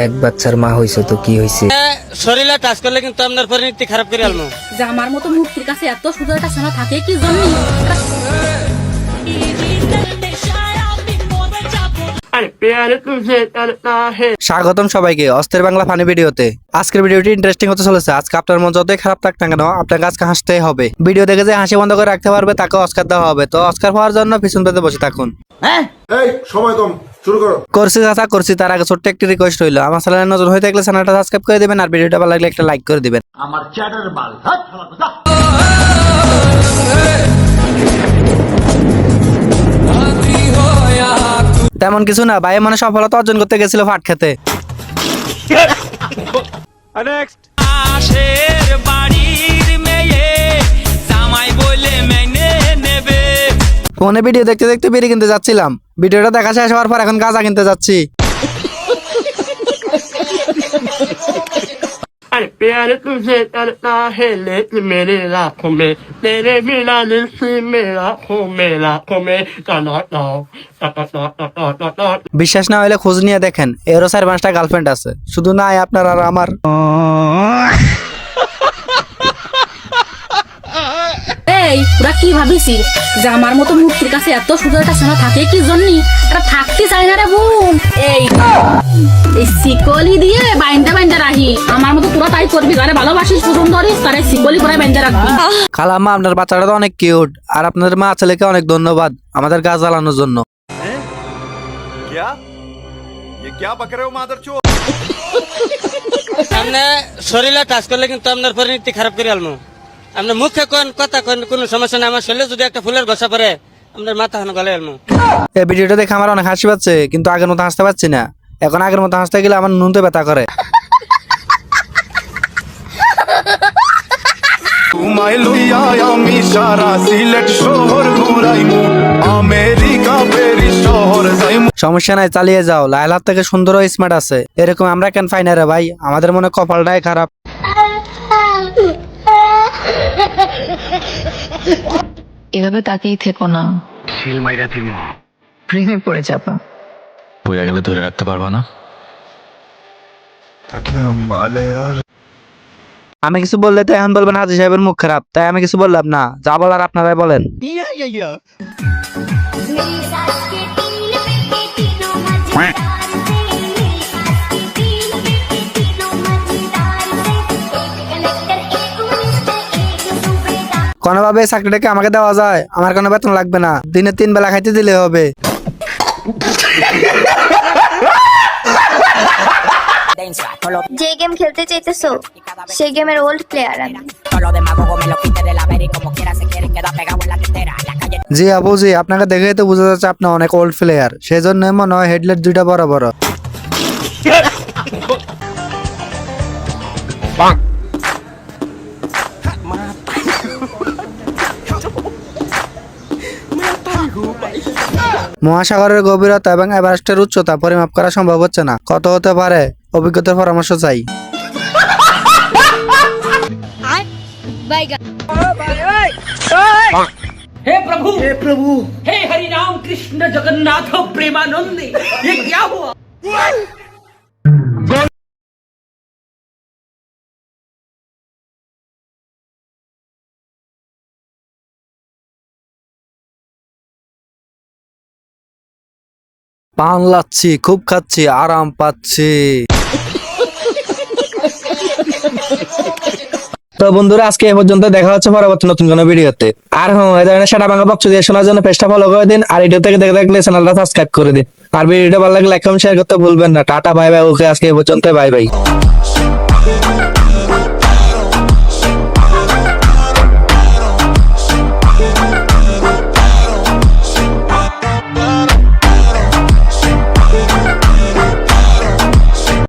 এক বাচ্চার মা হইছে তো কি হইছে? শরীরে টাচ করলে কিন্তু আপনার পরিণতি খারাপ করে আলমু। যে আমার মতো মূর্তির কাছে এত সুন্দর একটা সোনা থাকে কি জন্য? স্বাগতম সবাইকে অস্থির বাংলা ফানি ভিডিওতে। আজকের ভিডিওটি ইন্টারেস্টিং হতে চলেছে। আজকে আপনার মন যতই খারাপ থাক না কেন আপনাকে আজকে হাসতেই হবে। ভিডিও দেখে যে হাসি বন্ধ করে রাখতে পারবে তাকে অস্কার দেওয়া হবে। তো অস্কার পাওয়ার জন্য পিছন পেতে বসে থাকুন। এই সময় কম, শুরু করো। করছি চাচা করছি, তার আগে ছোট্ট একটি রিকোয়েস্ট রইলো, আমার চ্যানেলে নতুন হয়ে থাকলে চ্যানেলটা সাবস্ক্রাইব করে দিবেন আর ভিডিওটা ভালো লাগলে একটা লাইক করে দিবেন। আমার চ্যাটার বাল হাত ফালা কথা। তেমন কিছু না ভাই, মানে সফলতা অর্জন করতে গেছিল ফাট খেতে। ফোনে ভিডিও দেখতে দেখতে বিড়ি কিনতে যাচ্ছিলাম, ভিডিওটা দেখা শেষ হওয়ার পর এখন গাঁজা কিনতে যাচ্ছি। अरे प्यार तुझे करता है लेकिन मेरे लाखों में तेरे बिना दिल से मेरा खो मेरा खो में বিশ্বাস না হলে খোঁজ নিয়ে দেখেন, এরও 4-5টা গার্লফ্রেন্ড আছে, শুধু নাই আপনার আর আমার। এই তোরা কি ভাবিস যে আমার মতো মূর্তির কাছে এত সুন্দর একটা সোনা থাকে কি জন্য? এটা থাকতে চাই না রে বোন। এই শিকলি দিয়ে বাইন্দা বাইন্দা রাখি, আমার মতো তোরা তাই করবি। যারা ভালোবাসিস পছন্দ করিস তারা শিকলি করে বাইন্দা রাখবি। খালাম্মা আপনার বাচ্চাটা তো অনেক কিউট, আর আপনাদের মা ছেলেকে অনেক ধন্যবাদ আমাদের গাছ জ্বালানোর জন্য। আপনি শরীরে টাচ করলে কিন্তু আপনার পরিণতি খারাপ করে আলমু। আপনার মুখে কোন কথা কোন কোনো সমস্যা নেই, আমার শরীরে যদি একটা ফুলের গসা পরে আপনার মাথা হানো গলে আলমু। এই ভিডিওটা দেখে আমার অনেক হাসি পাচ্ছে, কিন্তু আগের মতো হাসতে পারছি না। এখন আগের মতো হাসতে গেলে আমার নুনতে ব্যথা করে। সমস্যা নাই, চালিয়ে যাও। লাইলার থেকে সুন্দর ও স্মার্ট আছে, এরকম আমরা কেন পাই না রে ভাই? আমাদের মনে কপালটাই খারাপ। এভাবে তাকিয়ে থেকো না, প্রেমে পড়ে যাবা। পড়ে গেলে ধরে রাখতে পারবা না। আমি কিছু বললে তো এখন বলবেন হাজি সাহেবের মুখ খারাপ, তাই আমি কিছু বললাম না। যা বলার আপনারাই বলেন। কোনোভাবে চাকরিটাকে আমাকে দেওয়া যায়? আমার কোনো বেতন লাগবে না, দিনে 3 বেলা খাইতে দিলে হবে। যে গেম খেলতে চাইতেছো সেই গেমের ওল্ড প্লেয়ার আমি। জি আপু জি, আপনাকে দেখেই তো বোঝা যাচ্ছে আপনি অনেক ওল্ড প্লেয়ার, সেই জন্য মনে হয় হেডলাইট 2টা বড় বড়। মহাসাগরের গভীরতা এবং এভারেস্টের উচ্চতা পরিমাপ করা সম্ভব হচ্ছে না, কত হতে পারে? অভিজ্ঞতার পরামর্শ চাই। हे प्रभु हे हरि राम कृष्ण जगन्नाथ प्रेमानंद ये क्या हुआ? পান লাচ্ছি, খুব খাচ্ছি, আরাম পাচ্ছি। তো বন্ধুরা আজকে এই পর্যন্ত, দেখা হচ্ছে পরবর্তী নতুন কোনো ভিডিওতে। আর হ্যাঁ, এই ধরনের সারা বাংলা বক্স দিয়ে শোনার জন্য পেজটা ফলো করে দিন, আর ভিডিও থেকে দেখে থাকলে চ্যানেলটা সাবস্ক্রাইব করে দিন। আর ভিডিওটা ভালো লাগলে লাইক কমেন্ট শেয়ার করতে ভুলবেন না। টাটা বাই বাই, ওকে আজকে এই পর্যন্ত, বাই বাই।